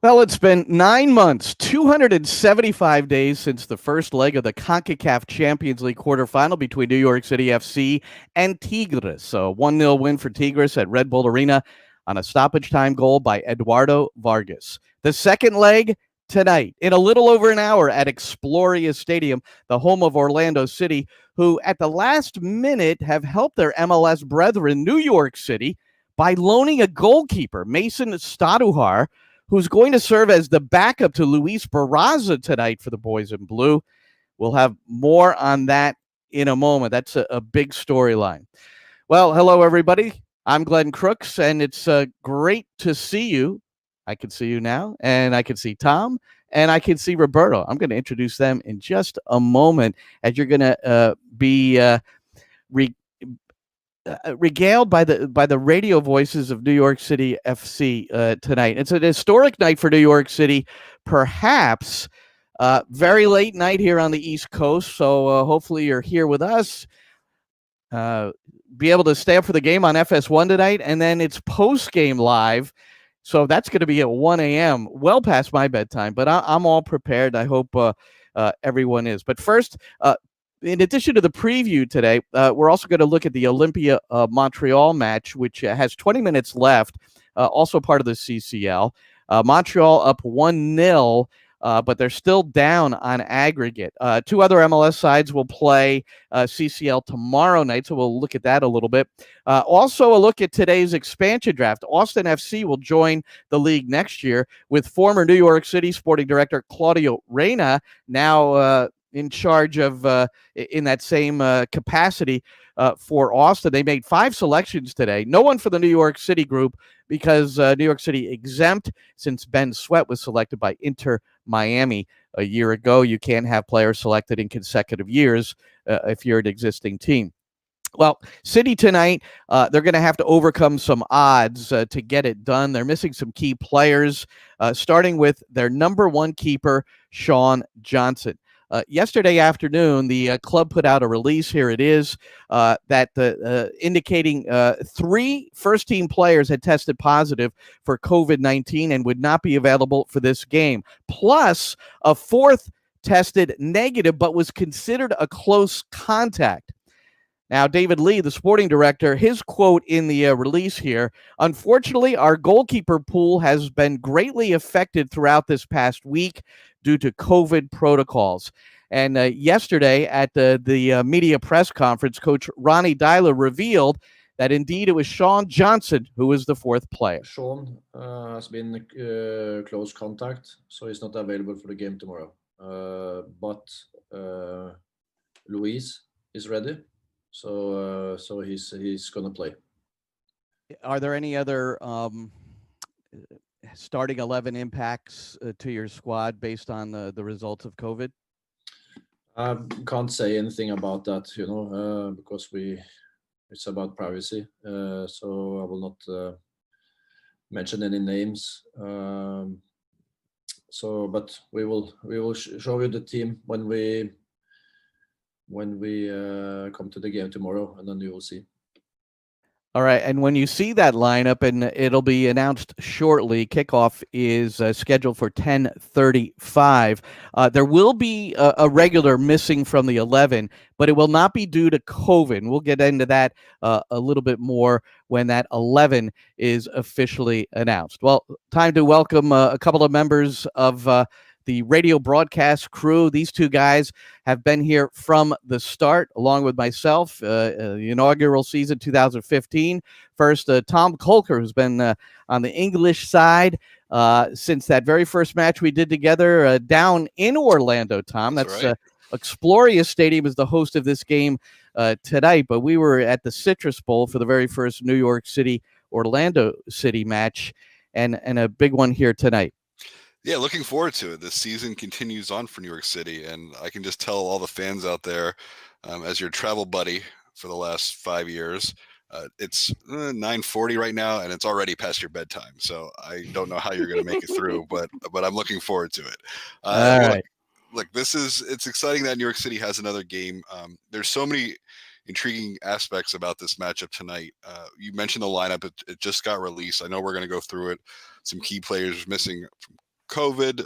Well, it's been 9 months, 275 days since the first leg of the Concacaf Champions League quarterfinal between New York City FC and Tigres. A 1-0 win for Tigres at Red Bull Arena on a stoppage time goal by Eduardo Vargas. The second leg tonight in a little over an hour at Exploria Stadium, the home of Orlando City, who at the last minute have helped their MLS brethren, New York City, by loaning a goalkeeper, Mason Staduhar, who's going to serve as the backup to Luis Barraza tonight for the Boys in Blue. We'll have more on that in a moment. That's a big storyline. Well, hello, everybody. I'm Glenn Crooks, and it's great to see you. I can see you now, and I can see Tom, and I can see Roberto. I'm going to introduce them in just a moment as you're going to be regaled by the radio voices of New York City FC tonight. It's an historic night for New York City, perhaps very late night here on the East Coast. So hopefully you're here with us. Be able to stay up for the game on FS1 tonight, and then it's post-game live. So that's going to be at 1 a.m., well past my bedtime, but I'm all prepared. I hope everyone is. But first, in addition to the preview today, we're also going to look at the Olympia Montreal match, which has 20 minutes left, also part of the CCL. Montreal up 1-0, but they're still down on aggregate. Two other MLS sides will play CCL tomorrow night, so we'll look at that a little bit. Also a look at today's expansion draft. Austin FC will join the league next year with former New York City sporting director Claudio Reyna now in charge of in that same capacity for Austin. They made 5 selections today. No one for the New York City group because New York City exempt since Ben Sweat was selected by Inter Miami a year ago. You can't have players selected in consecutive years if you're an existing team. Well, City tonight, they're going to have to overcome some odds to get it done. They're missing some key players, starting with their number one keeper, Sean Johnson. Yesterday afternoon, the club put out a release. Here it is, that indicating 3 first-team players had tested positive for COVID-19 and would not be available for this game. Plus, a 4th tested negative but was considered a close contact. Now, David Lee, the sporting director, his quote in the release here: "Unfortunately, our goalkeeper pool has been greatly affected throughout this past week due to COVID protocols." And yesterday at the media press conference, Coach Ronny Deila revealed that indeed it was Sean Johnson who was the 4th player. Sean has been close contact, so he's not available for the game tomorrow. But Luis is ready. So he's gonna play. Are there any other starting 11 impacts to your squad based on the results of COVID? I can't say anything about that, because it's about privacy. So I will not mention any names. But we will show you the team when we come to the game tomorrow, and then you will see. All right, and when you see that lineup, and it'll be announced shortly, kickoff is scheduled for 10:35. There will be a regular missing from the 11, but it will not be due to COVID. We'll get into that a little bit more when that 11 is officially announced. Well, time to welcome a couple of members of the radio broadcast crew. These 2 guys have been here from the start, along with myself, the inaugural season 2015. First, Tom Kolker, who's been on the English side since that very first match we did together down in Orlando, Tom. That's right. Exploria Stadium is the host of this game tonight, but we were at the Citrus Bowl for the very first New York City-Orlando City match, and a big one here tonight. Yeah, looking forward to it. This season continues on for New York City, and I can just tell all the fans out there, as your travel buddy for the last 5 years, it's 9:40 right now, and it's already past your bedtime. So I don't know how you're going to make it through, but I'm looking forward to it. All right. Look, it's exciting that New York City has another game. There's so many intriguing aspects about this matchup tonight. You mentioned the lineup. It just got released. I know we're going to go through it. Some key players missing from COVID,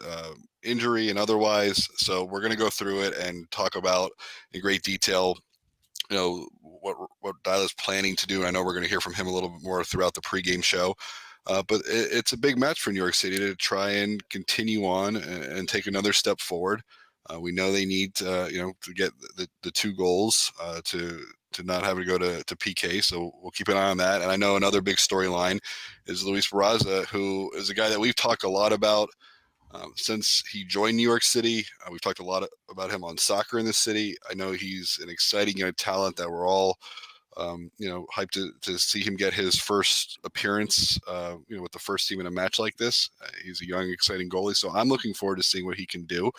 injury, and otherwise. So we're going to go through it and talk about in great detail, what Deila's planning to do. I know we're going to hear from him a little bit more throughout the pregame show. But it's a big match for New York City to try and continue on and take another step forward. We know they need to get the 2 goals to not have to go to PK. So we'll keep an eye on that. And I know another big storyline is Luis Barraza, who is a guy that we've talked a lot about since he joined New York City. We've talked a lot about him on Soccer in the City. I know he's an exciting young talent that we're all hyped to see him get his first appearance, with the first team in a match like this. He's a young, exciting goalie, so I'm looking forward to seeing what he can do.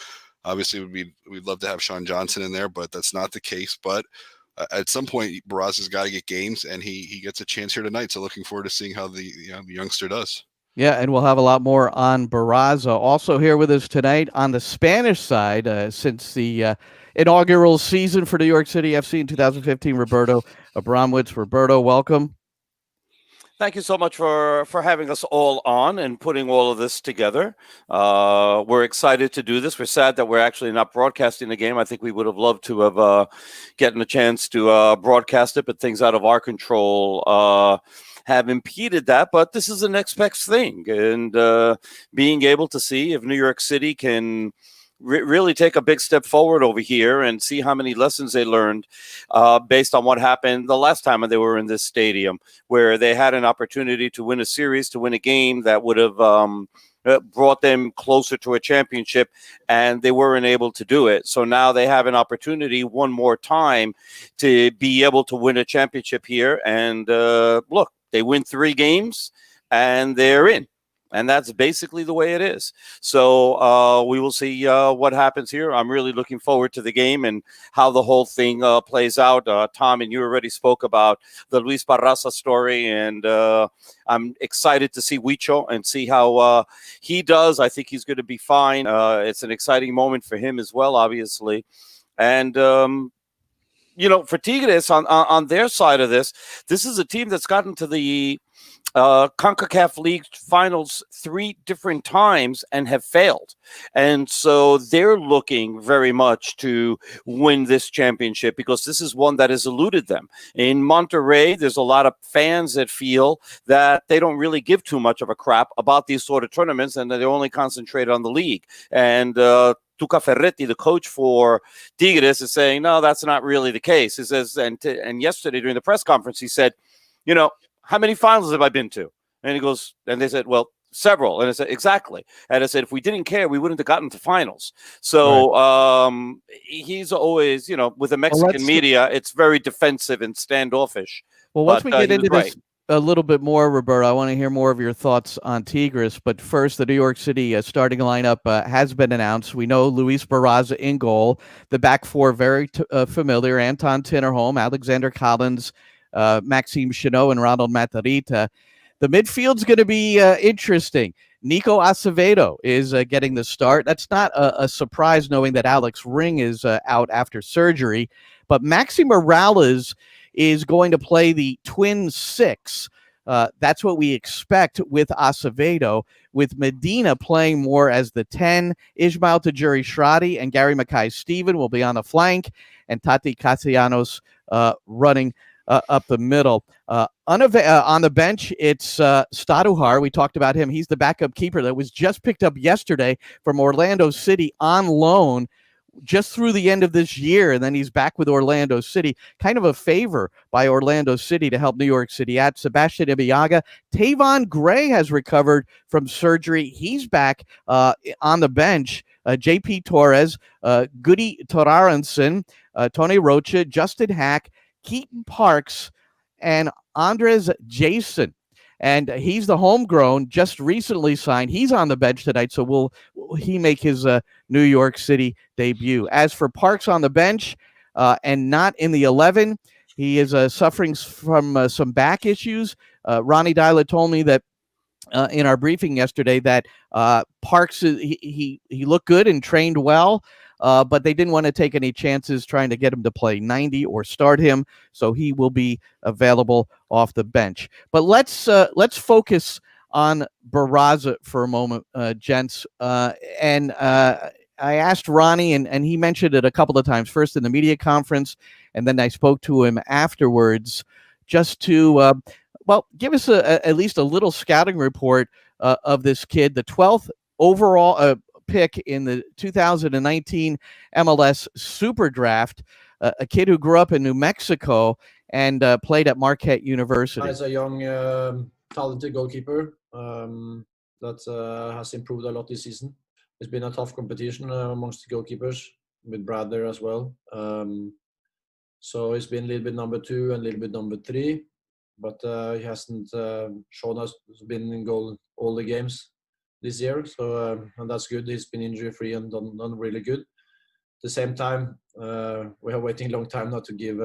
Obviously, we'd love to have Sean Johnson in there, but that's not the case. But at some point, Barraza's got to get games, and he gets a chance here tonight. So looking forward to seeing how the youngster does. Yeah, and we'll have a lot more on Barraza. Also here with us tonight on the Spanish side, since the inaugural season for New York City FC in 2015, Roberto Abramowitz. Roberto, welcome. Thank you so much for having us all on and putting all of this together. We're excited to do this. We're sad that we're actually not broadcasting the game. I think we would have loved to have gotten a chance to broadcast it, but things out of our control have impeded that. But this is the next best thing, and being able to see if New York City can really take a big step forward over here and see how many lessons they learned based on what happened the last time they were in this stadium, where they had an opportunity to win a series, to win a game that would have brought them closer to a championship, and they weren't able to do it. So now they have an opportunity one more time to be able to win a championship here. And look, they win 3 games and they're in. And that's basically the way it is. So we will see what happens here. I'm really looking forward to the game and how the whole thing plays out. Tom, and you already spoke about the Luis Barraza story, and I'm excited to see Huicho and see how he does. I think he's going to be fine. It's an exciting moment for him as well, obviously. And for Tigres on their side of this is a team that's gotten to the Concacaf League finals 3 different times and have failed. And so they're looking very much to win this championship, because this is one that has eluded them. In Monterrey, there's a lot of fans that feel that they don't really give too much of a crap about these sort of tournaments, and that they only concentrate on the league. And Tuca Ferretti, the coach for Tigres, is saying, no, that's not really the case. He says, and yesterday during the press conference, he said, how many finals have I been to? And he goes, and they said, well, several. And I said, exactly. And I said, if we didn't care, we wouldn't have gotten to finals. So right. He's always, with the Mexican media, it's very defensive and standoffish. Well, once we get into this a little bit more, Roberto, I want to hear more of your thoughts on Tigres. But first, the New York City starting lineup has been announced. We know Luis Barraza in goal. The back 4, very familiar. Anton Tinnerholm, Alexander Collins, Maxime Chenot, and Ronald Matarrita. The midfield's going to be interesting. Nico Acevedo is getting the start. That's not a surprise, knowing that Alex Ring is out after surgery. But Maxi Morales is going to play the twin 6. That's what we expect with Acevedo, with Medina playing more as the 10. Ismael Tajuri-Shradi and Gary Mackay-Steven will be on the flank, and Taty Castellanos running up the middle. On the bench, it's Staduhar. We talked about him. He's the backup keeper that was just picked up yesterday from Orlando City on loan just through the end of this year, and then he's back with Orlando City. Kind of a favor by Orlando City to help New York City out. Sebastian Ibiaga. Tavon Gray has recovered from surgery. He's back on the bench. JP Torres, Goody Torarenson, Tony Rocha, Justin Hack, Keaton Parks, and Andres Jason. And he's the homegrown, just recently signed. He's on the bench tonight, so will he make his New York City debut? As for Parks on the bench and not in the 11, he is suffering from some back issues. Ronny Deila told me that in our briefing yesterday that Parks, he looked good and trained well, but they didn't want to take any chances trying to get him to play 90 or start him, so he will be available off the bench. But let's focus on Barraza for a moment, gents. And I asked Ronny, and he mentioned it a couple of times, first in the media conference, and then I spoke to him afterwards, just to, give us at least a little scouting report of this kid, the 12th overall pick in the 2019 MLS Super Draft, a kid who grew up in New Mexico and played at Marquette University. He's a young, talented goalkeeper that has improved a lot this season. It's been a tough competition amongst the goalkeepers, with Brad there as well. So he's been a little bit number 2 and a little bit number 3, but he hasn't shown us been in goal all the games this year. So and that's good. He's been injury free and done really good. At the same time, we are waiting a long time now to give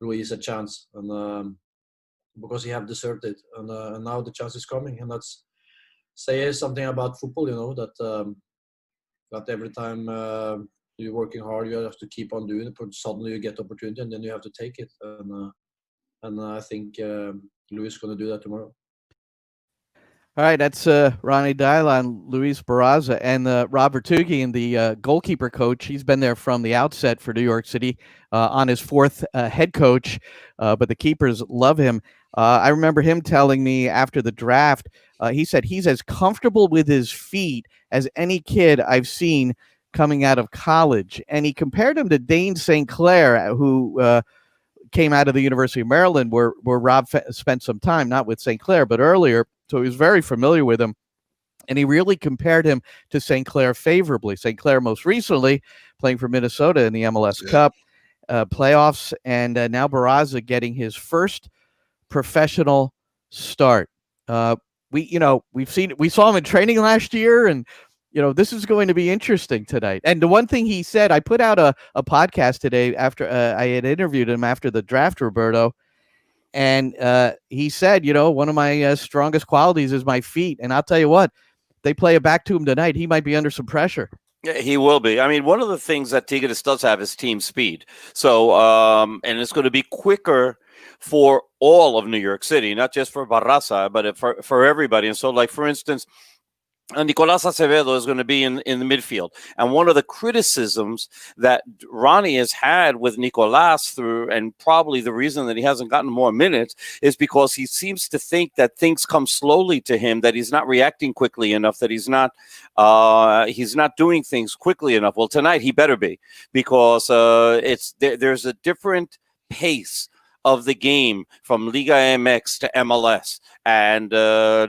Luis a chance, and because he have deserved it, and now the chance is coming, and that's say something about football, that every time you're working hard, you have to keep on doing it, but suddenly you get opportunity and then you have to take it, and I think Luis is going to do that tomorrow. All right, that's Ronny Deila and Luis Barraza, and Rob Vertughian, the goalkeeper coach. He's been there from the outset for New York City, on his 4th head coach, but the keepers love him. I remember him telling me after the draft, he said he's as comfortable with his feet as any kid I've seen coming out of college, and he compared him to Dane St. Clair, who came out of the University of Maryland, where Rob spent some time, not with St. Clair, but earlier. So he was very familiar with him, and he really compared him to St. Clair favorably. St. Clair most recently playing for Minnesota in the MLS Cup playoffs, and now Barraza getting his first professional start. We saw him in training last year, and this is going to be interesting tonight. And the one thing he said, I put out a podcast today after I had interviewed him after the draft, Roberto. And he said, one of my strongest qualities is my feet. And I'll tell you what, they play it back to him tonight. He might be under some pressure. Yeah, he will be. I mean, one of the things that Tigres does have is team speed. So, and it's going to be quicker for all of New York City, not just for Barraza, but for everybody. And so, like, for instance, Nicolas Acevedo is going to be in the midfield. And one of the criticisms that Ronny has had with Nicolas and probably the reason that he hasn't gotten more minutes, is because he seems to think that things come slowly to him, that he's not reacting quickly enough, that he's not doing things quickly enough. Well, tonight he better be, because there's a different pace of the game from Liga MX to MLS, and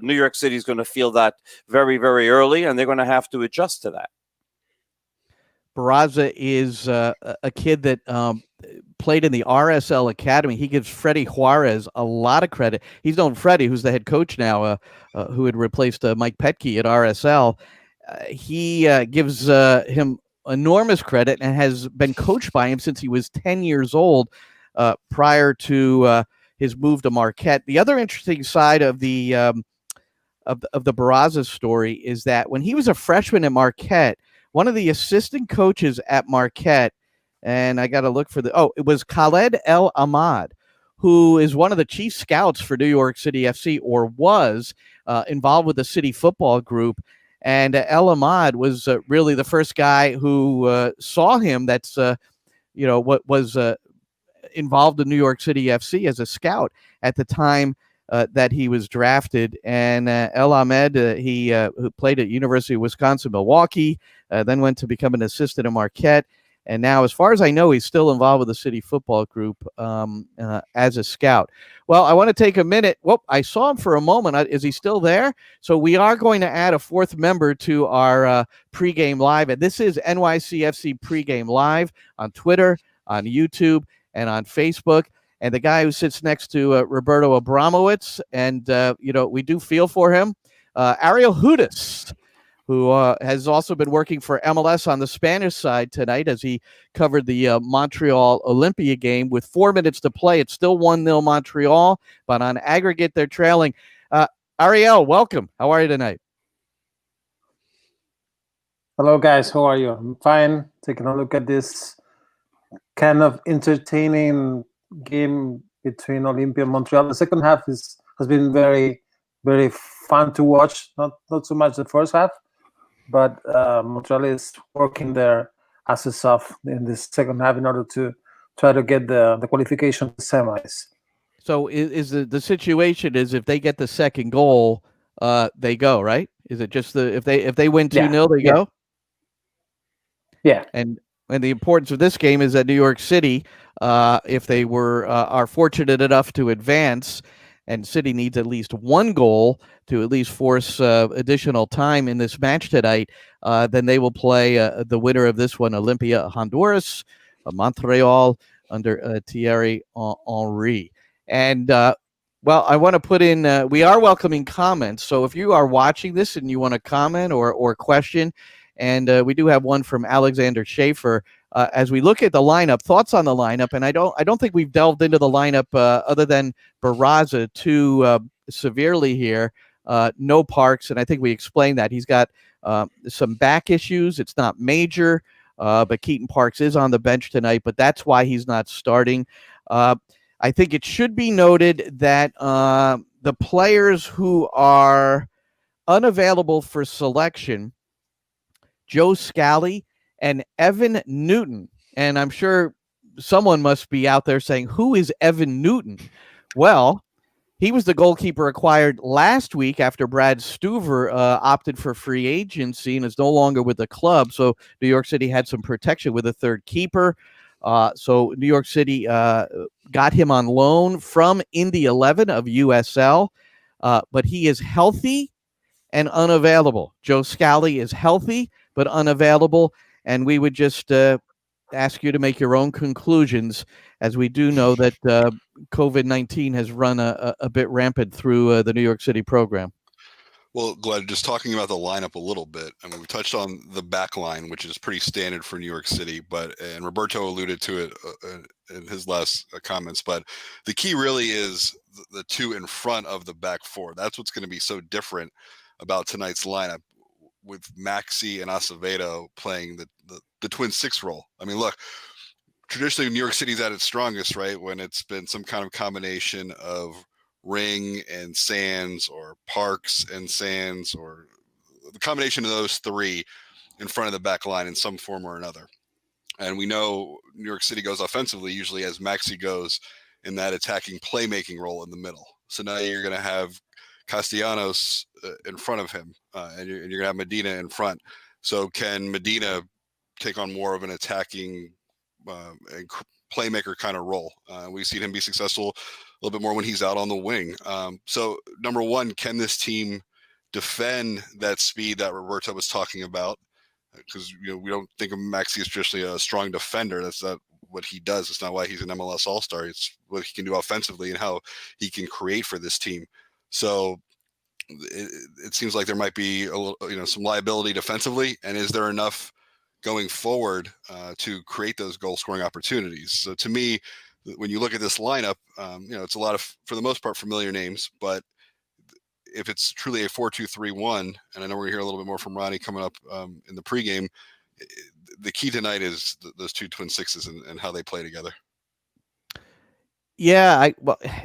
New York City is going to feel that very, very early, and they're going to have to adjust to that. Barraza is a kid that played in the RSL Academy. He gives Freddie Juarez a lot of credit. He's known Freddie, who's the head coach now, who had replaced Mike Petke at RSL. He gives him enormous credit and has been coached by him since he was 10 years old. Prior to his move to Marquette. The other interesting side of the Barraza story is that when he was a freshman at Marquette, one of the assistant coaches at Marquette, and I got to look for it was Khaled El Ahmad, who is one of the chief scouts for New York City FC, or was involved with the City Football Group. And El Ahmad was really the first guy who saw him. That's what was involved in New York City FC as a scout at the time that he was drafted. And El Ahmed, who played at University of Wisconsin-Milwaukee, then went to become an assistant at Marquette. And now, as far as I know, he's still involved with the City Football Group as a scout. Well, I want to take a minute. Well, I saw him for a moment. Is he still there? So we are going to add a 4th member to our pregame live. And this is NYCFC pregame live on Twitter, on YouTube, and on Facebook. And the guy who sits next to Roberto Abramowitz, and we do feel for him, Ariel Hudes, who has also been working for MLS on the Spanish side tonight as he covered the Montreal Olympia game. With 4 minutes to play, it's still 1-0 Montreal, but on aggregate, they're trailing. Ariel, welcome. How are you tonight? Hello, guys. How are you? I'm fine. Taking a look at this kind of entertaining game between Olympia and Montreal. The second half has been very, very fun to watch. Not so much the first half, but Montreal is working their asses off in the second half in order to try to get the qualification to semis. So is the situation is if they get the second goal, they go, right? Is it just if they win 2-0, they go? Yeah. And the importance of this game is that New York City, if they are fortunate enough to advance, and City needs at least one goal to at least force additional time in this match tonight, then they will play the winner of this one, Olympia Honduras, Montreal under Thierry Henry. And well, I want to put in, we are welcoming comments. So if you are watching this and you want to comment or question, and we do have one from Alexander Schaefer. As we look at the lineup, thoughts on the lineup, and I don't think we've delved into the lineup other than Barraza too severely here. No Parks, and I think we explained that he's got some back issues. It's not major, but Keaton Parks is on the bench tonight. But that's why he's not starting. I think it should be noted that the players who are unavailable for selection, Joe Scally and Evan Newton. And I'm sure someone must be out there saying, who is Evan Newton? Well, he was the goalkeeper acquired last week after Brad Stuver opted for free agency and is no longer with the club. So New York City had some protection with a third keeper. So New York City got him on loan from Indy 11 of USL, but he is healthy and unavailable. Joe Scally is healthy but unavailable, and we would just ask you to make your own conclusions, as we do know that COVID-19 has run a bit rampant through the New York City program. Well, Glad, just talking about the lineup a little bit. I mean, we touched on the back line, which is pretty standard for New York City, and Roberto alluded to it in his last comments, but the key really is the two in front of the back four. That's what's going to be so different about tonight's lineup, with Maxi and Acevedo playing the twin six role. I mean, look, traditionally New York City's at its strongest, right, when it's been some kind of combination of Ring and Sands, or Parks and Sands, or the combination of those three in front of the back line in some form or another. And we know New York City goes offensively usually as Maxi goes in that attacking playmaking role in the middle. So now you're going to have Castellanos in front of him, and you're going to have Medina in front. So can Medina take on more of an attacking and playmaker kind of role? We've seen him be successful a little bit more when he's out on the wing. So number one, can this team defend that speed that Roberto was talking about? Because we don't think of Maxi as traditionally a strong defender. That's not what he does. It's not why he's an MLS All-Star. It's what he can do offensively and how he can create for this team. So it seems like there might be a little, some liability defensively. And is there enough going forward to create those goal-scoring opportunities? So to me, when you look at this lineup, it's a lot of, for the most part, familiar names. But if it's truly a 4-2-3-1, and I know we're going to hear a little bit more from Ronnie coming up in the pregame, the key tonight is those two twin sixes and how they play together. Yeah,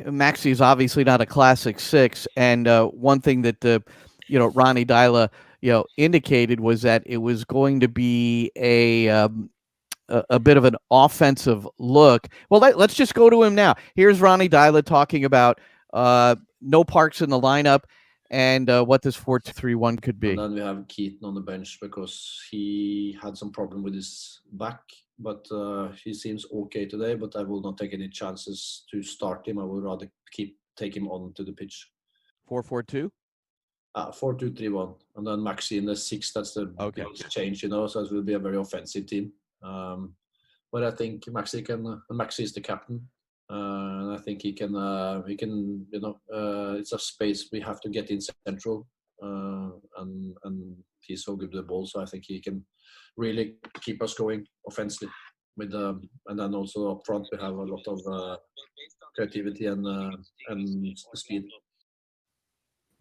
Maxi is obviously not a classic six, and one thing that Ronny Deila indicated was that it was going to be a bit of an offensive look. Well, let's just go to him now. Here's Ronny Deila talking about no Parks in the lineup and what this 4-2-3-1 could be. And then we have Keaton on the bench because he had some problem with his back, but he seems okay today. But I will not take any chances to start him. I will rather take him on to the pitch. 4-4-2? 4-2-3-1, and then Maxi in the six. That's the biggest change, so it will be a very offensive team. But I think Maxi is the captain, and I think he can. It's a space we have to get in central, and he's so good with the ball. So I think he can really keep us going offensively. And then also up front we have a lot of creativity and speed.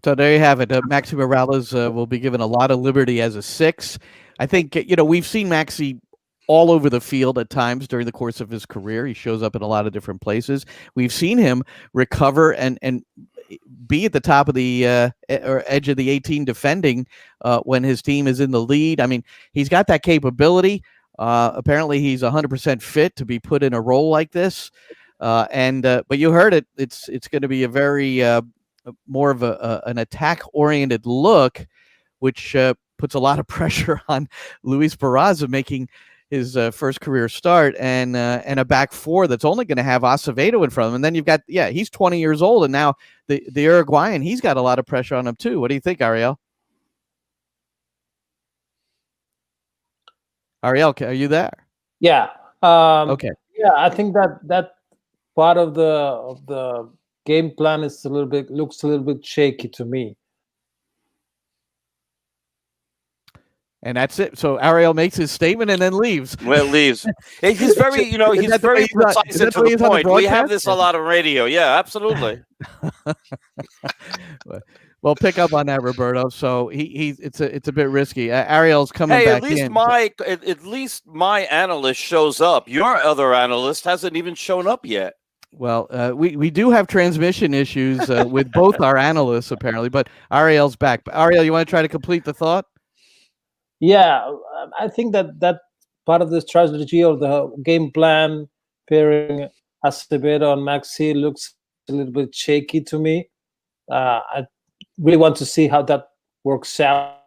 So there you have it. Maxi Morales will be given a lot of liberty as a six. I think, we've seen Maxi all over the field at times during the course of his career. He shows up in a lot of different places. We've seen him recover and be at the top of the or edge of the 18 defending when his team is in the lead. I mean, he's got that capability. Apparently, he's 100% fit to be put in a role like this. But you heard it. It's going to be a very more of an attack-oriented look, which puts a lot of pressure on Luis Barraza making his first career start, and a back four that's only going to have Acevedo in front of him. And then you've got, he's 20 years old, and now the Uruguayan, he's got a lot of pressure on him too. What do you think, Ariel? Ariel, are you there? Yeah. Okay. Yeah, I think that part of the game plan is looks a little bit shaky to me. And that's it. So Ariel makes his statement and then leaves. Well, leaves. He's very, he's very precise and to the point. We have this a lot on radio. Yeah, absolutely. Well, pick up on that, Roberto. So it's a bit risky. Ariel's coming back in. At least my analyst shows up. Your other analyst hasn't even shown up yet. Well, we do have transmission issues with both our analysts apparently, but Ariel's back. Ariel, you want to try to complete the thought? Yeah, I think that part of the strategy or the game plan pairing Acevedo and Maxi looks a little bit shaky to me. I really want to see how that works out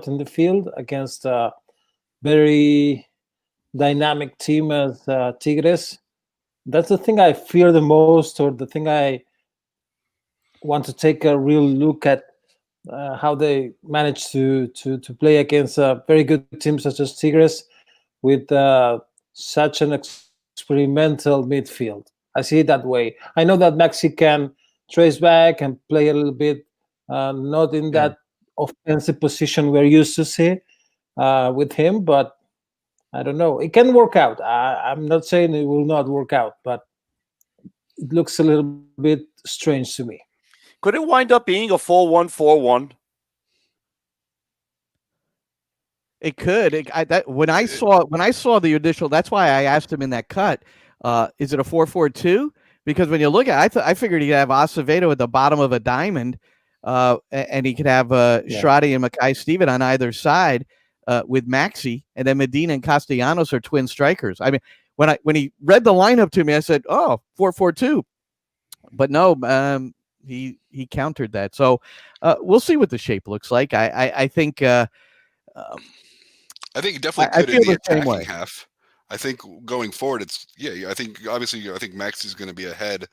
in the field against a very dynamic team as Tigres. That's the thing I fear the most, or the thing I want to take a real look at. How they manage to play against a very good team such as Tigres with such an experimental midfield. I see it that way. I know that Maxi can trace back and play a little bit, not in that offensive position we're used to see with him, but I don't know. It can work out. I'm not saying it will not work out, but it looks a little bit strange to me. Could it wind up being a 4-1-4-1? It could. When I saw the initial, that's why I asked him in that cut. Is it a 4-4-2? Because when you look at, I figured he'd have Acevedo at the bottom of a diamond, and he could have Shradi and Mackay Steven on either side with Maxi, and then Medina and Castellanos are twin strikers. I mean, when he read the lineup to me, I said, "Oh, 4-4-2," but no. He countered that. So we'll see what the shape looks like. I think I think it definitely could in the attacking half. I think going forward, I think Maxi's going to be ahead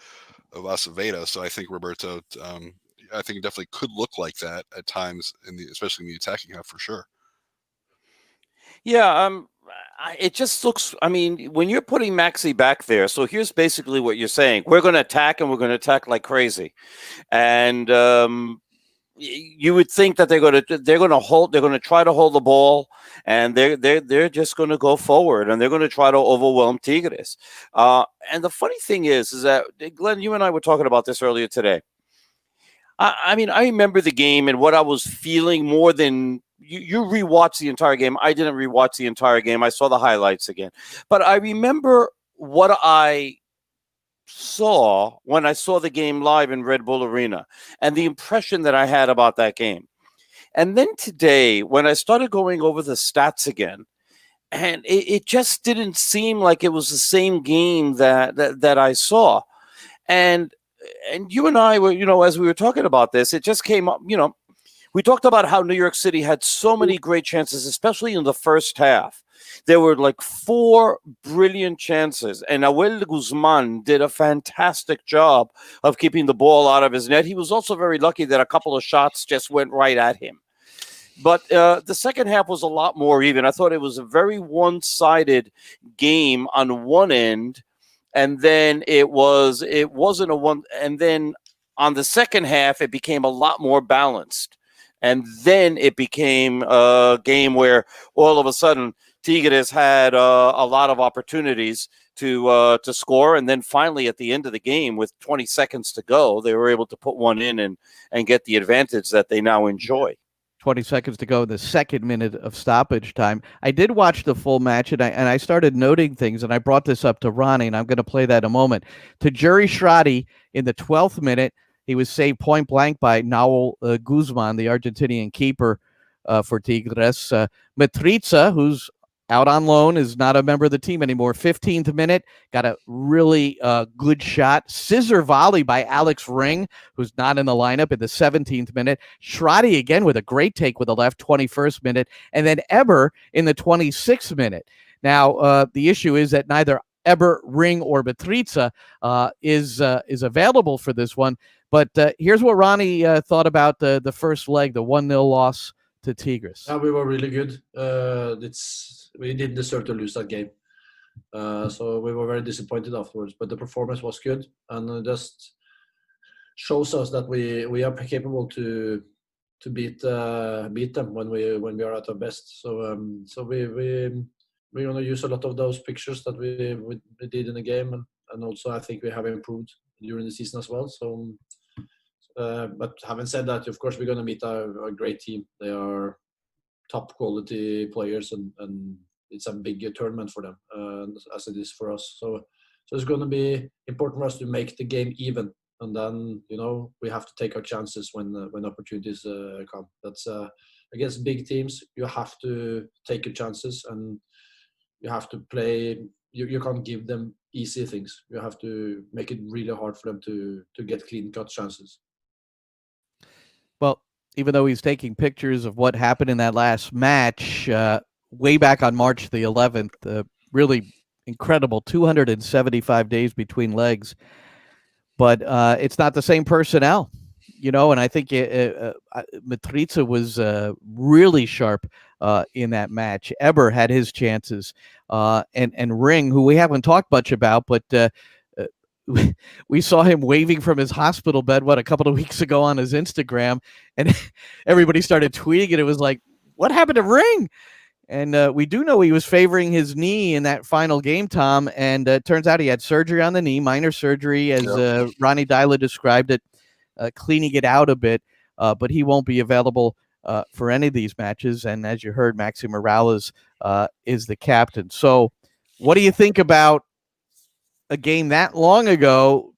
of Acevedo. So I think Roberto, I think it definitely could look like that at times, especially in the attacking half for sure. Yeah, it just looks, I mean, when you're putting Maxi back there, so here's basically what you're saying. We're going to attack, and we're going to attack like crazy. And you would think that they're going to try to hold the ball, and they're just going to go forward, and they're going to try to overwhelm Tigres. And the funny thing is that, Glenn, you and I were talking about this earlier today. I mean, I remember the game and what I was feeling more than you rewatched the entire game. I didn't rewatch the entire game. I saw the highlights again. But I remember what I saw when I saw the game live in Red Bull Arena and the impression that I had about that game. And then today, when I started going over the stats again, and it just didn't seem like it was the same game that I saw. And you and I were, as we were talking about this, it just came up, we talked about how New York City had so many great chances, especially in the first half. There were like 4 brilliant chances, and Nahuel Guzman did a fantastic job of keeping the ball out of his net. He was also very lucky that a couple of shots just went right at him. But the second half was a lot more even. I thought it was a very one-sided game on one end, and then it wasn't a one. And then on the second half, it became a lot more balanced. And then it became a game where all of a sudden Tigres had a lot of opportunities to score. And then finally at the end of the game with 20 seconds to go, they were able to put one in and get the advantage that they now enjoy. 20 seconds to go in the second minute of stoppage time. I did watch the full match, and I started noting things, and I brought this up to Ronnie, and I'm going to play that in a moment. Tajuri Shradi in the 12th minute He was saved point blank by Nahuel Guzman, the Argentinian keeper for Tigres. Mitrita, who's out on loan, is not a member of the team anymore. 15th minute, got a really good shot. Scissor volley by Alex Ring, who's not in the lineup in the 17th minute. Schradi again with a great take with the left, 21st minute. And then Eber in the 26th minute. Now, the issue is that neither Eber, Ring, or Mitrita is available for this one. But here's what Ronnie thought about the first leg, the 1-0 loss to Tigres. Yeah, we were really good. We didn't deserve to lose that game. So we were very disappointed afterwards. But the performance was good, and it just shows us that we are capable to beat them when we are at our best. So we're going to use a lot of those pictures that we did in the game, and also I think we have improved during the season as well. So, but having said that, of course, we're going to meet a great team. They are top quality players, and it's a big tournament for them, as it is for us. So it's going to be important for us to make the game even, and then we have to take our chances when opportunities come. That's against big teams. You have to take your chances, and you have to play. You can't give them easy things. You have to make it really hard for them to get clean-cut chances. Well, even though he's taking pictures of what happened in that last match, way back on March the 11th, really incredible, 275 days between legs. But it's not the same personnel, and I think Mitrita was really sharp in that match. Eber had his chances, and Ring, who we haven't talked much about, but we saw him waving from his hospital bed, a couple of weeks ago on his Instagram, and everybody started tweeting it. It was like, what happened to Ring? And we do know he was favoring his knee in that final game, Tom, and it turns out he had surgery on the knee, minor surgery, as Ronny Deila described it, cleaning it out a bit, but he won't be available for any of these matches. And as you heard, Maxi Morales is the captain. So what do you think about a game that long ago,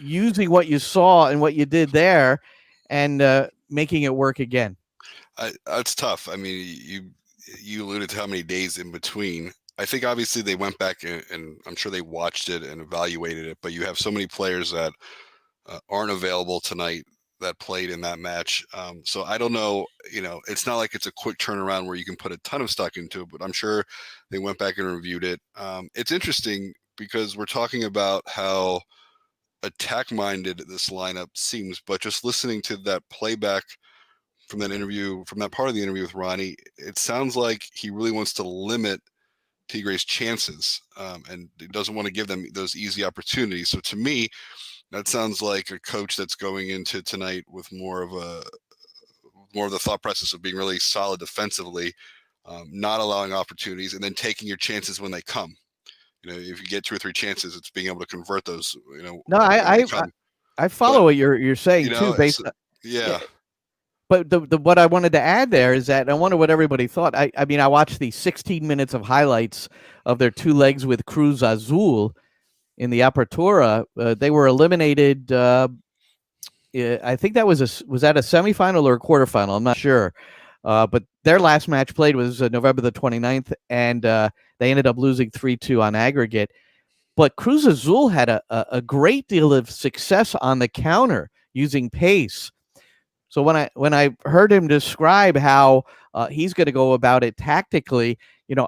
using what you saw and what you did there and making it work again? It's tough. I mean, you alluded to how many days in between. I think obviously they went back and I'm sure they watched it and evaluated it, but you have so many players that aren't available tonight that played in that match. So I don't know, it's not like it's a quick turnaround where you can put a ton of stock into it, but I'm sure they went back and reviewed it. It's interesting because we're talking about how attack-minded this lineup seems, but just listening to that playback from that interview, from that part of the interview with Ronnie, it sounds like he really wants to limit Tigres' chances and he doesn't want to give them those easy opportunities. So to me, that sounds like a coach that's going into tonight with more of the thought process of being really solid defensively, not allowing opportunities, and then taking your chances when they come. If you get 2 or 3 chances, it's being able to convert those. No, I follow what you're saying too. Based on, yeah. But the what I wanted to add there is that I wonder what everybody thought. I mean, I watched the 16 minutes of highlights of their 2 legs with Cruz Azul in the Apertura. They were eliminated. I think that was that a semifinal or a quarterfinal? I'm not sure. But their last match played was November the 29th, and they ended up losing 3-2 on aggregate. But Cruz Azul had a great deal of success on the counter using pace. So when I heard him describe how he's going to go about it tactically,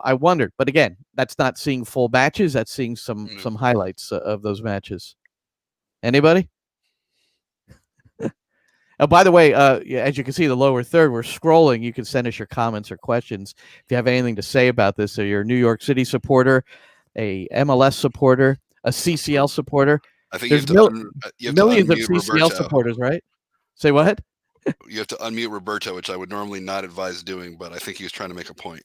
I wondered. But again, that's not seeing full matches. That's seeing some highlights of those matches. Anybody? Oh, by the way, as you can see, the lower third, we're scrolling. You can send us your comments or questions if you have anything to say about this. So you're a New York City supporter, a MLS supporter, a CCL supporter. I think there's millions of CCL Roberto. Supporters, right? Say what? You have to unmute Roberto, which I would normally not advise doing, but I think he was trying to make a point.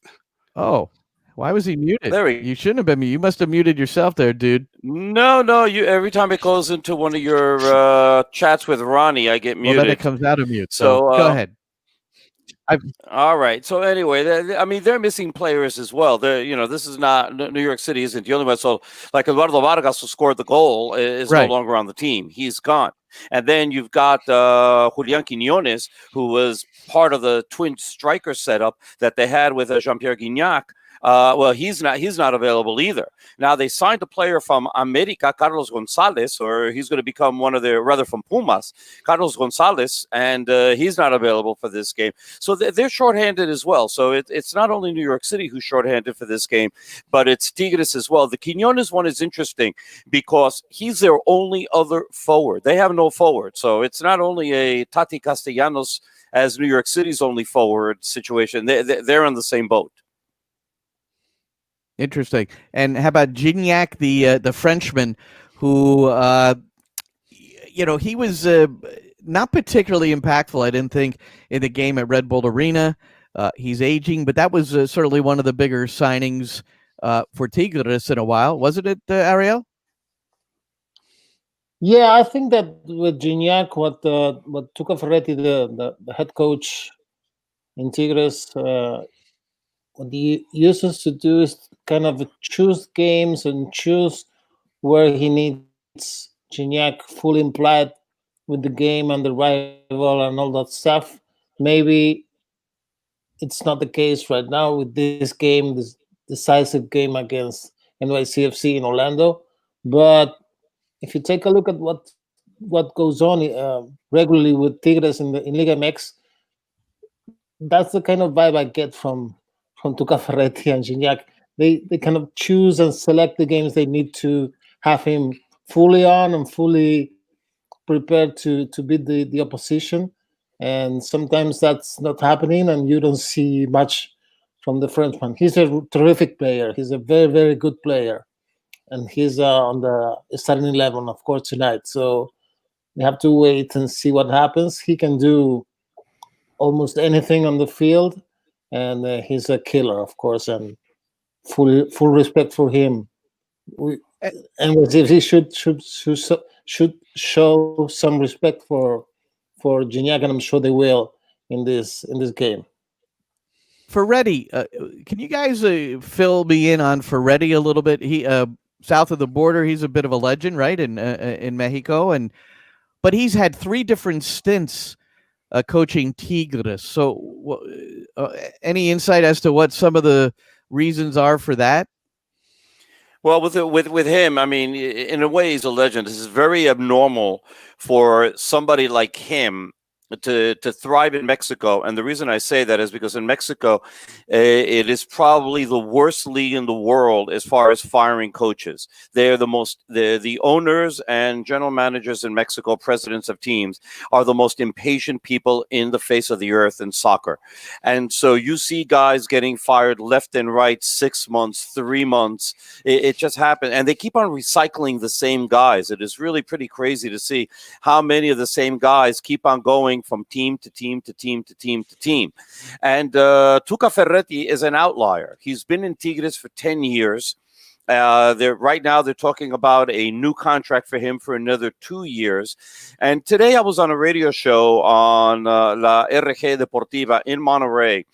Oh, why was he muted? You shouldn't have been muted. You must have muted yourself there, dude. No. You every time it goes into one of your chats with Ronnie, I get muted. Well, then it comes out of mute. So go ahead. All right. So anyway, they're missing players as well. This is not New York City isn't the only one. So like Eduardo Vargas, who scored the goal, is no longer on the team. He's gone. And then you've got Julian Quiñones, who was part of the twin striker setup that they had with Jean-Pierre Gignac. Well, he's not available either. Now they signed a player from America, Carlos Gonzalez, or he's going to become one of their, rather from Pumas, Carlos Gonzalez, and he's not available for this game. So they're shorthanded as well. So it's not only New York City who's shorthanded for this game, but it's Tigres as well. The Quiñones one is interesting because he's their only other forward. They have no forward. So it's not only a Taty Castellanos as New York City's only forward situation. They're on the same boat. Interesting. And how about Gignac, the Frenchman, who he was not particularly impactful, I didn't think, in the game at Red Bull Arena. He's aging, but that was certainly one of the bigger signings for Tigres in a while, wasn't it, Ariel? Yeah, I think that with Gignac, what Tuca Ferretti, the head coach in Tigres, what he uses to do is kind of choose games and choose where he needs Gignac fully implied with the game and the rival and all that stuff. Maybe it's not the case right now with this game, this decisive game against NYCFC in Orlando. But if you take a look at what goes on regularly with Tigres in Liga MX, that's the kind of vibe I get from Tuca Ferretti and Gignac. They kind of choose and select the games they need to have him fully on and fully prepared to beat the opposition. And sometimes that's not happening, and you don't see much from the Frenchman. He's a terrific player. He's a very, very good player. And he's on the starting 11, of course, tonight. So we have to wait and see what happens. He can do almost anything on the field, and he's a killer, of course, and full respect for him. And he should show some respect for Gignac, and I'm sure they will in this game. Ferretti, can you guys fill me in on Ferretti a little bit? He south of the border, he's a bit of a legend, right, in Mexico, but he's had 3 different stints coaching Tigres. So, any insight as to what some of the reasons are for that? Well, with him, I mean, in a way, he's a legend. This is very abnormal for somebody like him to thrive in Mexico. And the reason I say that is because in Mexico, it is probably the worst league in the world as far as firing coaches. They're the owners and general managers in Mexico, presidents of teams, are the most impatient people in the face of the earth in soccer. And so you see guys getting fired left and right, 6 months, 3 months. It just happened. And they keep on recycling the same guys. It is really pretty crazy to see how many of the same guys keep on going from team to team to team to team to team. And Tuca Ferretti is an outlier. He's been in Tigres for 10 years. Right now they're talking about a new contract for him for another 2 years. And today I was on a radio show on La RG Deportiva in Monterrey.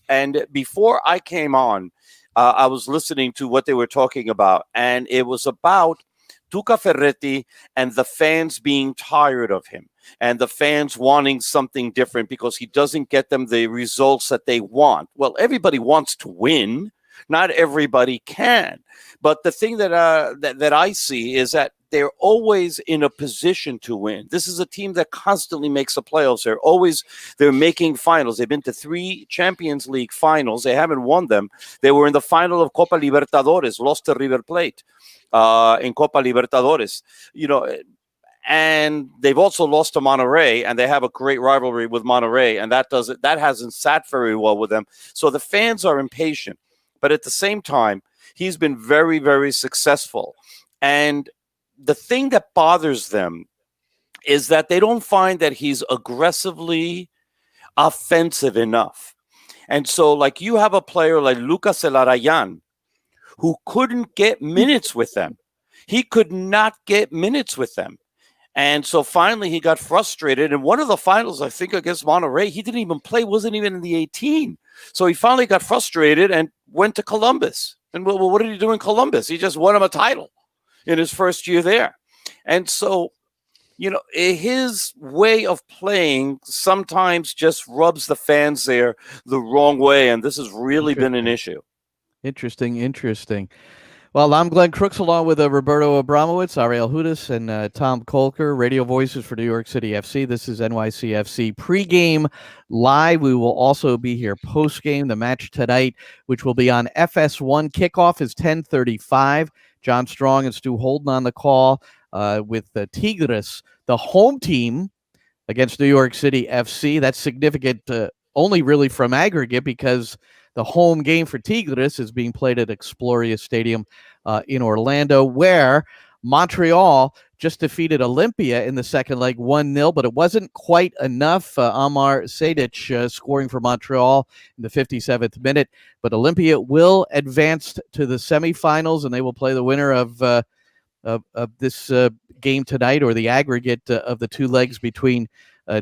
And before I came on, I was listening to what they were talking about. And it was about Tuca Ferretti and the fans being tired of him and the fans wanting something different because he doesn't get them the results that they want. Well, everybody wants to win. Not everybody can. But the thing that I see is that they're always in a position to win. This is a team that constantly makes the playoffs. They're making finals. They've been to 3 Champions League finals. They haven't won them. They were in the final of Copa Libertadores, lost to River Plate in Copa Libertadores. And they've also lost to Monterrey, and they have a great rivalry with Monterrey, and that hasn't sat very well with them. So the fans are impatient. But at the same time, he's been very, very successful. And the thing that bothers them is that they don't find that he's aggressively offensive enough. And so, like, you have a player like Lucas Elarayan who couldn't get minutes with them. He could not get minutes with them. And so finally he got frustrated. And one of the finals, I think against Monterrey, he didn't even play, wasn't even in the 18. So he finally got frustrated and went to Columbus. And well, what did he do in Columbus? He just won him a title in his first year there. And so his way of playing sometimes just rubs the fans there the wrong way, and this has really been an issue. Interesting. Well, I'm Glenn Crooks, along with Roberto Abramowitz, Ariel Hudas, and Tom Kolker, radio voices for New York City FC. This is NYCFC pregame live. We will also be here postgame. The match tonight, which will be on FS1. Kickoff is 10:35. John Strong and Stu Holden on the call with the Tigres, the home team, against New York City FC. That's significant only really from aggregate, because the home game for Tigres is being played at Exploria Stadium in Orlando, where Montreal just defeated Olympia in the second leg 1-0, but it wasn't quite enough. Amar Sejdic scoring for Montreal in the 57th minute. But Olympia will advance to the semifinals, and they will play the winner of this game tonight, or the aggregate of the two legs between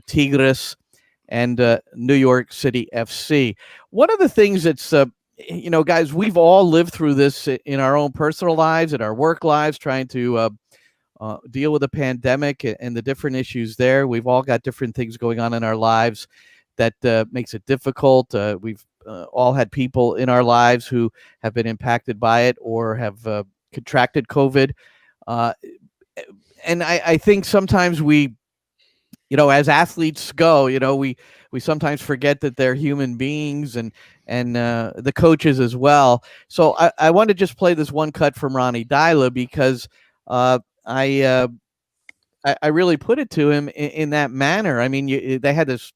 Tigres and New York City FC. One of the things that's, guys, we've all lived through this in our own personal lives, in our work lives, trying to deal with the pandemic and the different issues there. We've all got different things going on in our lives that makes it difficult. We've all had people in our lives who have been impacted by it or have contracted COVID. And I think sometimes we, as athletes go, we sometimes forget that they're human beings, and the coaches as well. So I want to just play this one cut from Ronny Deila, because I really put it to him in that manner. I mean, they had this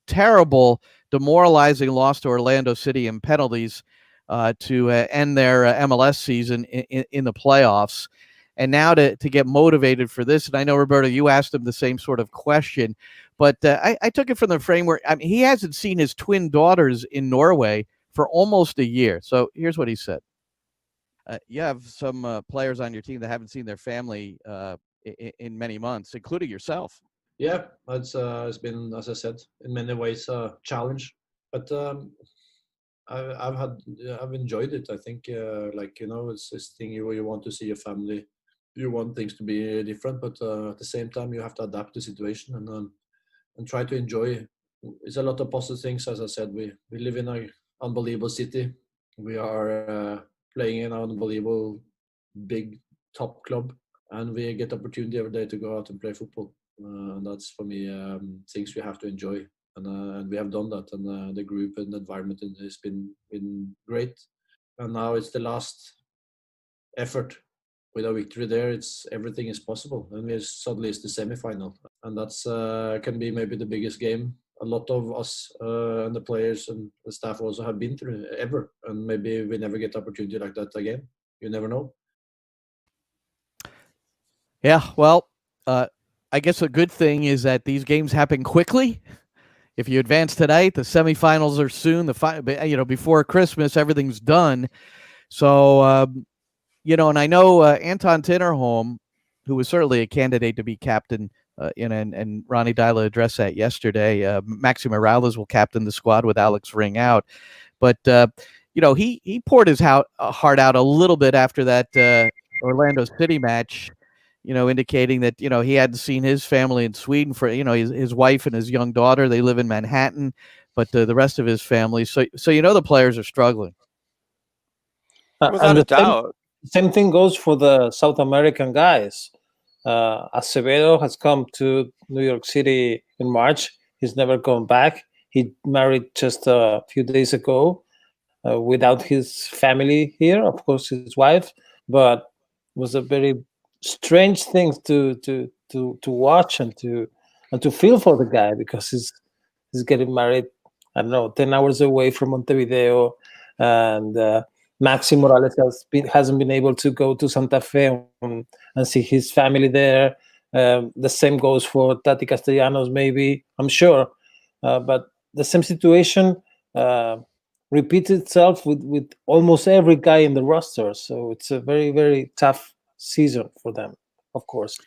terrible, demoralizing loss to Orlando City in penalties to end their MLS season in the playoffs. And now to get motivated for this, and I know, Roberto, you asked him the same sort of question, but I took it from the framework. I mean, he hasn't seen his twin daughters in Norway for almost a year. So here's what he said. You have some players on your team that haven't seen their family in many months, including yourself. Yeah, it's been, as I said, in many ways a challenge, but I've enjoyed it. I think it's this thing where you want to see your family. You want things to be different, but at the same time you have to adapt the situation and try to enjoy. It's a lot of positive things. As I said, we live in an unbelievable city. We are playing in an unbelievable big top club, and we get the opportunity every day to go out and play football. And that's, for me, things we have to enjoy. And we have done that, and the group and the environment has been great. And now it's the last effort. With a victory there, everything is possible, and suddenly it's the semi-final, and that's can be maybe the biggest game a lot of us and the players and the staff also have been through ever, and maybe we never get opportunity like that again. You never know. Yeah, well, I guess a good thing is that these games happen quickly. If you advance tonight, the semifinals are soon. Before Christmas, everything's done. So. And I know Anton Tinnerholm, who was certainly a candidate to be captain, and Ronny Deila addressed that yesterday. Maxi Morales will captain the squad with Alex Ring out. But, he poured his heart out a little bit after that Orlando City match, indicating that, he hadn't seen his family in Sweden for, his wife and his young daughter. They live in Manhattan, but the rest of his family. So the players are struggling. Without a doubt. Same thing goes for the South American guys. Acevedo has come to New York City in March. He's never gone back. He married just a few days ago without his family here, of course, his wife. But it was a very strange thing to watch and to feel for the guy, because he's getting married, I don't know, 10 hours away from Montevideo, and Maxi Morales hasn't been able to go to Santa Fe and see his family there. The same goes for Taty Castellanos, maybe, I'm sure. But the same situation repeats itself with almost every guy in the roster. So it's a very, very tough season for them, of course.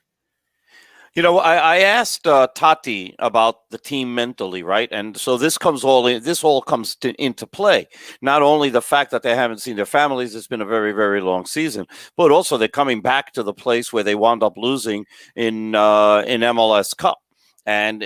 You know, I asked Taty about the team mentally, right? And so this all comes into play. Not only the fact that they haven't seen their families, it's been a very, very long season, but also they're coming back to the place where they wound up losing in MLS Cup. And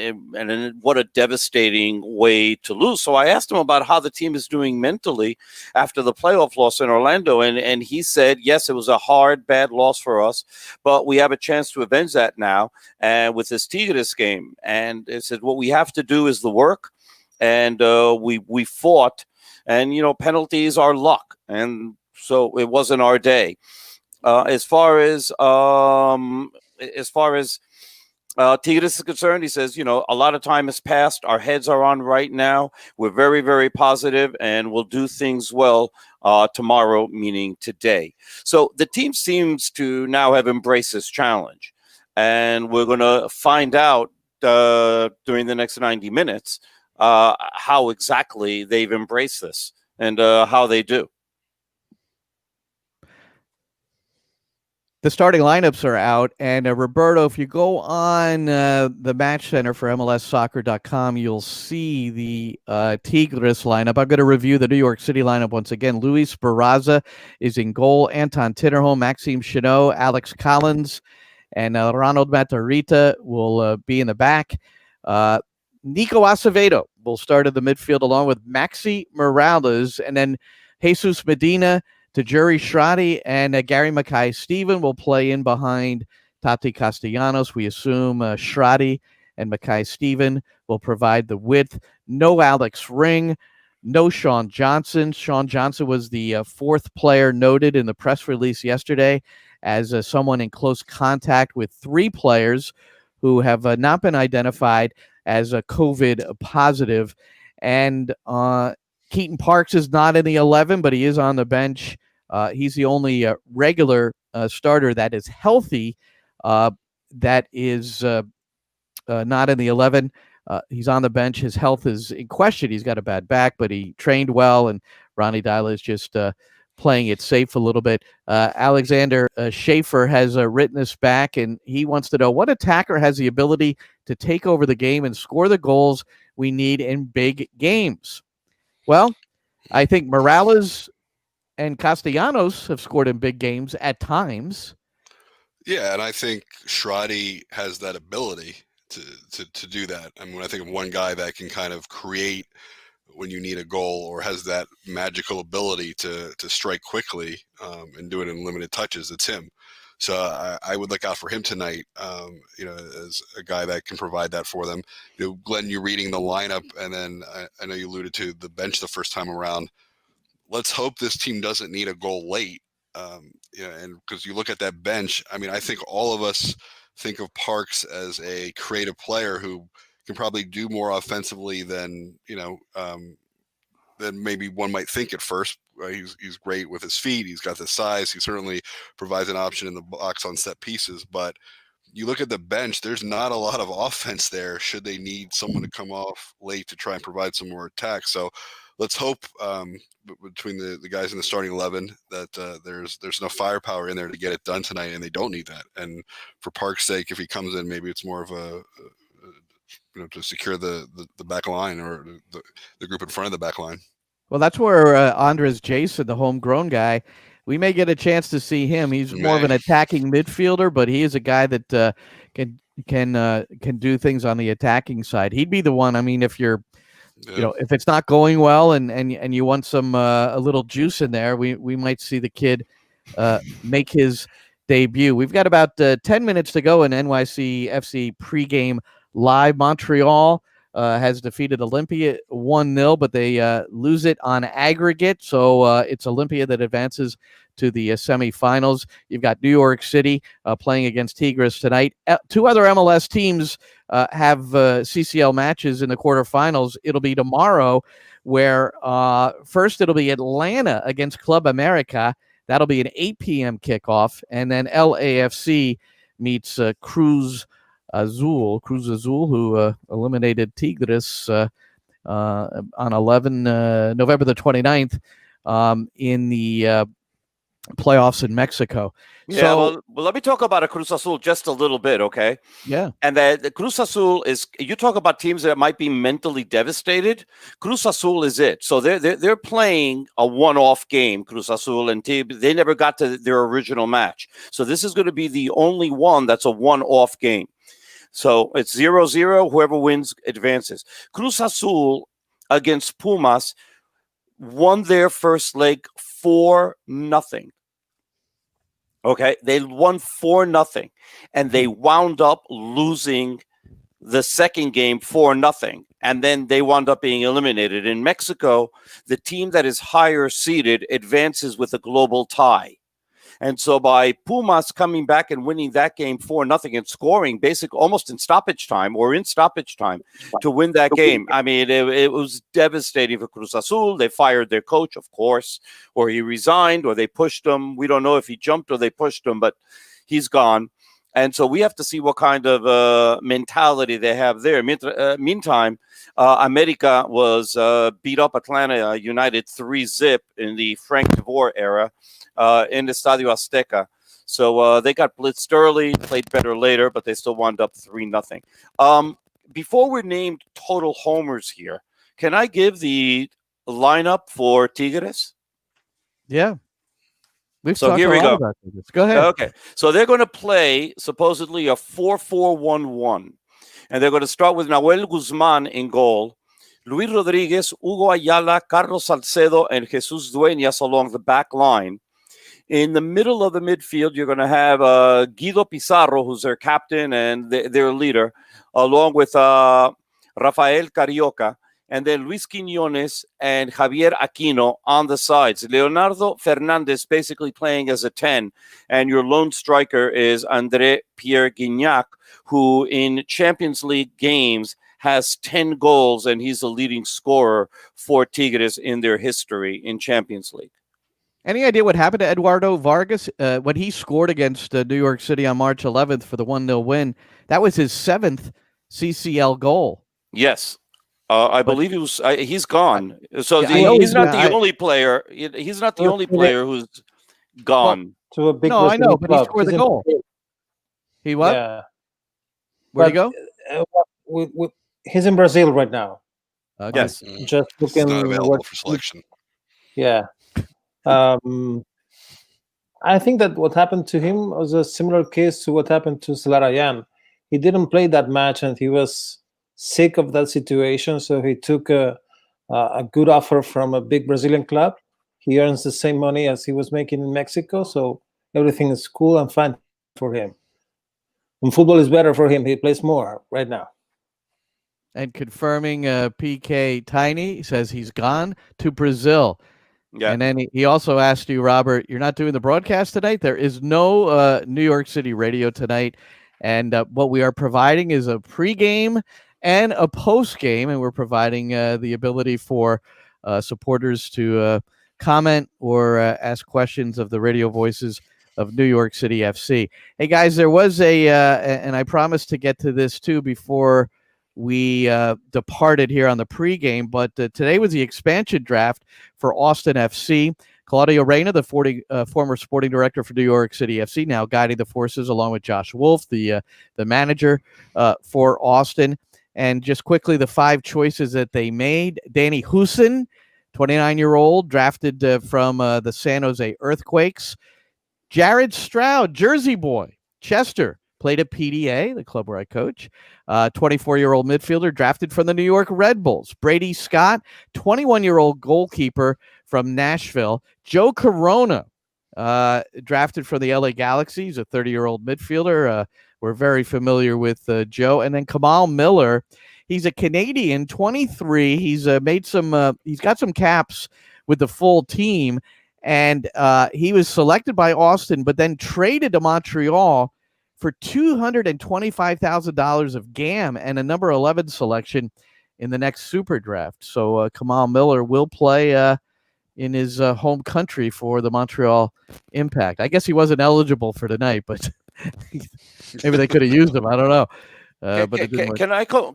what a devastating way to lose. So I asked him about how the team is doing mentally after the playoff loss in Orlando. And he said, yes, it was a hard, bad loss for us, but we have a chance to avenge that now. And with this Tigres game, and it said, what we have to do is the work. And we fought, and, you know, penalties are luck. And so it wasn't our day. As far as Tigres is concerned, he says, you know, a lot of time has passed. Our heads are on right now. We're very, very positive, and we'll do things well tomorrow, meaning today. So the team seems to now have embraced this challenge, and we're going to find out during the next 90 minutes how exactly they've embraced this and how they do. The starting lineups are out, and Roberto, if you go on the Match Center for MLSsoccer.com, you'll see the Tigres lineup. I'm going to review the New York City lineup once again. Luis Barraza is in goal, Anton Tinnerholm, Maxime Chenot, Alex Collins, and Ronald Matarrita will be in the back. Nico Acevedo will start in the midfield along with Maxi Morales, and then Jesus Medina, Tajuri Shradi, and Gary Mackay-Steven will play in behind Taty Castellanos. We assume Shradi and Mackay-Steven will provide the width. No Alex Ring, no Sean Johnson. Sean Johnson was the fourth player noted in the press release yesterday as someone in close contact with three players who have not been identified as COVID positive. And Keaton Parks is not in the 11, but he is on the bench. He's the only regular starter that is healthy, that is not in the 11. He's on the bench. His health is in question. He's got a bad back, but he trained well, and Ronny Deila is just playing it safe a little bit. Alexander Schaefer has written this back, and he wants to know what attacker has the ability to take over the game and score the goals we need in big games. Well, I think Morales and Castellanos have scored in big games at times. Yeah, and I think Shradi has that ability to do that. I mean, when I think of one guy that can kind of create when you need a goal, or has that magical ability to strike quickly and do it in limited touches, it's him. So I would look out for him tonight, as a guy that can provide that for them. You know, Glenn, you're reading the lineup, and then I know you alluded to the bench the first time around. Let's hope this team doesn't need a goal late. And because you look at that bench, I mean, I think all of us think of Parks as a creative player who can probably do more offensively than maybe one might think at first. He's great with his feet. He's got the size. He certainly provides an option in the box on set pieces. But you look at the bench, there's not a lot of offense there should they need someone to come off late to try and provide some more attack. So let's hope between the guys in the starting 11 that there's enough firepower in there to get it done tonight, and they don't need that. And for Park's sake, if he comes in, maybe it's more of a to secure the back line, or the group in front of the back line. Well, that's where Andres Jason, the homegrown guy, we may get a chance to see him. He's more of an attacking midfielder, but he is a guy that can do things on the attacking side. He'd be the one. I mean, if you're if it's not going well and you want some a little juice in there, we might see the kid make his debut. We've got about 10 minutes to go in NYCFC pregame live. Montreal has defeated Olympia 1-0, but they lose it on aggregate. So it's Olympia that advances to the semifinals. You've got New York City playing against Tigres tonight. Two other MLS teams have CCL matches in the quarterfinals. It'll be tomorrow, where first it'll be Atlanta against Club America. That'll be an 8 p.m. kickoff. And then LAFC meets Cruz Azul, who eliminated Tigres on November the 29th in the playoffs in Mexico. Yeah, So, well, let me talk about a Cruz Azul just a little bit, okay? yeah. And that the Cruz Azul is, you talk about teams that might be mentally devastated. Cruz Azul is it. So they're playing a one-off game, Cruz Azul, and they never got to their original match. So this is going to be the only one that's a one-off game. So it's 0-0. Whoever wins advances. Cruz Azul against Pumas won their first leg 4-0. Okay, they won 4-0, and they wound up losing the second game 4-0, and then they wound up being eliminated. In Mexico, the team that is higher seeded advances with a global tie. And so by Pumas coming back and winning that game 4-0 and scoring basically almost in stoppage time to win that game, I mean, it was devastating for Cruz Azul. They fired their coach, of course, or he resigned, or they pushed him. We don't know if he jumped or they pushed him, but he's gone. And so we have to see what kind of mentality they have there. Meantime, America was beat up Atlanta United 3-0 in the Frank DeVore era in the Estadio Azteca. So they got blitzed early, played better later, but they still wound up 3-0. Before we're named total homers here, can I give the lineup for Tigres? Yeah. So here we go. About this. Go ahead. Okay. So they're going to play supposedly a 4-4-1-1. And they're going to start with Nahuel Guzman in goal, Luis Rodriguez, Hugo Ayala, Carlos Salcedo, and Jesus Dueñas along the back line. In the middle of the midfield, you're going to have Guido Pizarro, who's their captain and their leader, along with Rafael Carioca, and then Luis Quiñones and Javier Aquino on the sides. Leonardo Fernandez basically playing as a 10, and your lone striker is André Pierre Gignac, who in Champions League games has 10 goals, and he's the leading scorer for Tigres in their history in Champions League. Any idea what happened to Eduardo Vargas when he scored against New York City on March 11th for the 1-0 win? That was his 7th CCL goal. Yes. I believe he was. He's gone. So yeah, he's not the only player. He's not the only player who's gone. To a big no, I know, but he club. scored the goal. He what? Yeah. Where'd he go? He's in Brazil right now. Okay. Yes. Just He's looking. not available for selection. Yeah. I think that what happened to him was a similar case to what happened to Zelarayan. He didn't play that match, and he was sick of that situation, so he took a good offer from a big Brazilian club. He earns the same money as he was making in Mexico, so everything is cool and fine for him. And football is better for him. He plays more right now. And confirming PK Tiny says he's gone to Brazil. Yeah. And then he also asked you, Robert, you're not doing the broadcast tonight? There is no New York City radio tonight. And what we are providing is a pregame and a postgame, and we're providing the ability for supporters to comment or ask questions of the radio voices of New York City FC. Hey, guys, there was and I promised to get to this too before we departed here on the pregame, but today was the expansion draft for Austin FC. Claudio Reyna, the former sporting director for New York City FC, now guiding the forces along with Josh Wolf, the manager for Austin. And just quickly, the 5 choices that they made. Danny Houston, 29-year-old, drafted from the San Jose Earthquakes. Jared Stroud, Jersey boy, Chester, played at PDA, the club where I coach. 24-year-old midfielder, drafted from the New York Red Bulls. Brady Scott, 21-year-old goalkeeper from Nashville. Joe Corona, drafted from the LA Galaxy. He's a 30-year-old midfielder. We're very familiar with Joe. And then Kamal Miller, he's a Canadian, 23. He's made some. He's got some caps with the full team, and he was selected by Austin, but then traded to Montreal for $225,000 of GAM and a number 11 selection in the next Super Draft. So Kamal Miller will play in his home country for the Montreal Impact. I guess he wasn't eligible for tonight, but maybe they could have used him. I don't know. But it didn't work.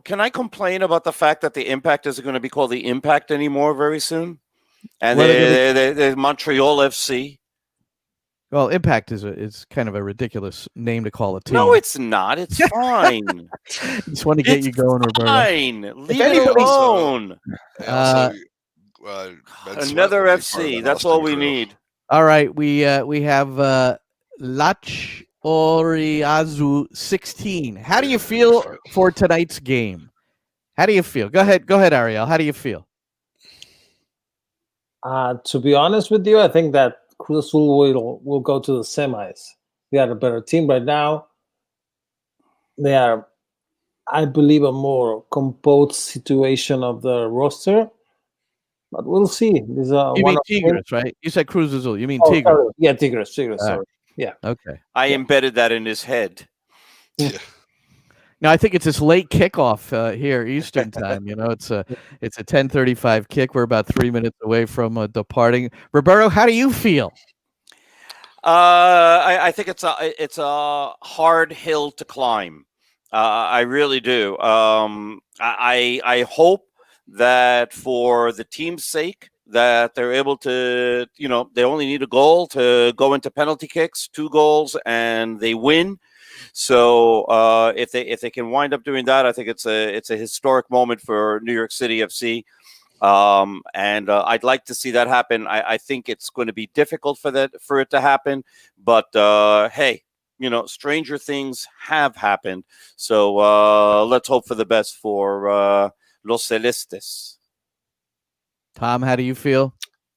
Can I complain about the fact that the Impact isn't going to be called the Impact anymore very soon? And the Montreal FC. Well, Impact is kind of a ridiculous name to call a team. No, it's not. It's fine. Just want to get It's you going, Roberto. fine. Leave it anybody- alone. Also, Another FC. That's all we need. All right, we have Lach Oriazu 16. How do you feel for tonight's game? How do you feel? Go ahead, Ariel. How do you feel? To be honest with you, I think that Cruz Azul will go to the semis. They are a better team right now. They are, I believe, a more composed situation of the roster. But we'll see. This is You mean Tigres, right? You said Cruz Azul. You mean Oh, Tigres? sorry. Yeah, Tigres. Sorry. Yeah. Okay. I embedded that in his head. Yeah. No, I think it's this late kickoff here Eastern time. It's a 10:35 kick. We're about 3 minutes away from departing. Roberto, how do you feel? I think it's a hard hill to climb. I really do. I hope that for the team's sake that they're able to, they only need a goal to go into penalty kicks, 2 goals, and they win. So if they can wind up doing that, I think it's a historic moment for New York City FC. And I'd like to see that happen. I think it's going to be difficult for it to happen, but hey, stranger things have happened. So let's hope for the best for Los Celestes. Tom, how do you feel?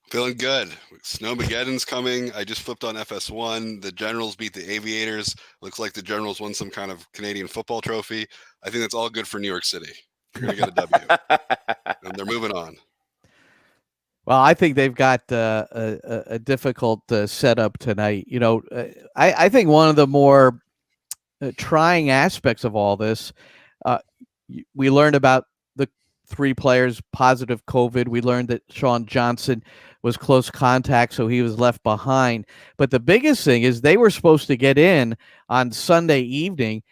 Feeling good. Snowmageddon's coming. I just flipped on FS1. The Generals beat the Aviators. Looks like the Generals won some kind of Canadian football trophy. I think that's all good for New York City. You're going to get a W. And they're moving on. Well, I think they've got a difficult setup tonight. I think one of the more trying aspects of all this, we learned about the 3 players positive COVID. We learned that Sean Johnson was close contact, so he was left behind. But the biggest thing is they were supposed to get in on Sunday evening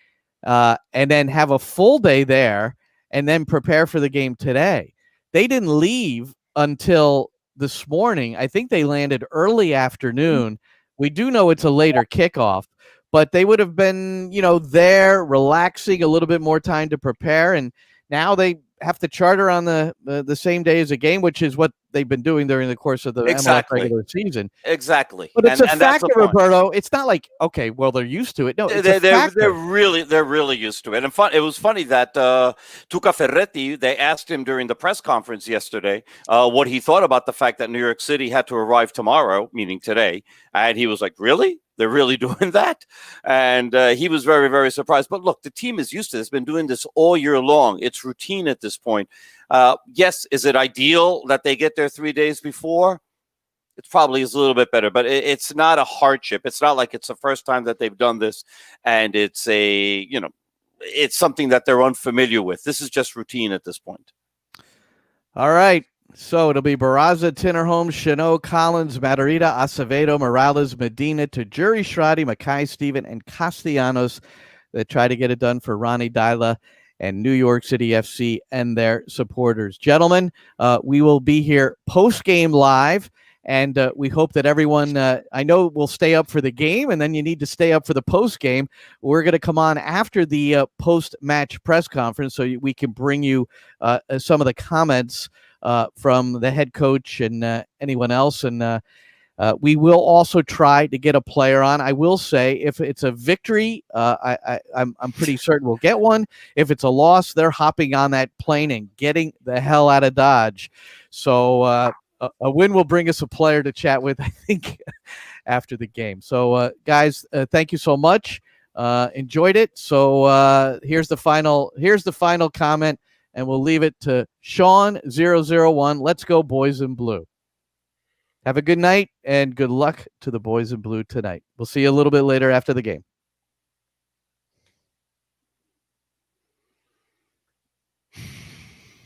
and then have a full day there and then prepare for the game today. They didn't leave until this morning. I think they landed early afternoon. We do know it's a later kickoff, but they would have been, there relaxing, a little bit more time to prepare. And now they have to charter on the same day as a game, which is what they've been doing during the course of the MLS regular season. Exactly. But it's a factor, Roberto. It's not like, okay, well, they're used to it. No, they're really used to it. And it was funny that Tuca Ferretti, they asked him during the press conference yesterday what he thought about the fact that New York City had to arrive tomorrow, meaning today. And he was like, really? They're really doing that? And he was very, very surprised. But look, the team is used to this. Been doing this all year long. It's routine at this point. Yes, is it ideal that they get there 3 days before? It probably is a little bit better, but it's not a hardship. It's not like it's the first time that they've done this, and it's it's something that they're unfamiliar with. This is just routine at this point. All right. So it'll be Barraza, Tinnerholm, Chanot, Collins, Matarrita, Acevedo, Morales, Medina, Tajuri, Shradi, Mackay, Steven, and Castellanos that try to get it done for Ronny Deila and New York City FC and their supporters. Gentlemen, we will be here post-game live, and we hope that everyone, I know, will stay up for the game, and then you need to stay up for the post-game. We're going to come on after the post-match press conference so we can bring you some of the comments from the head coach and anyone else. And we will also try to get a player on. I will say, if it's a victory, I'm pretty certain we'll get one. If it's a loss, they're hopping on that plane and getting the hell out of Dodge. So a win will bring us a player to chat with, I think, after the game. So, guys, thank you so much. Enjoyed it. So here's the final comment. And we'll leave it to Sean001. Let's go, Boys in Blue. Have a good night and good luck to the Boys in Blue tonight. We'll see you a little bit later after the game.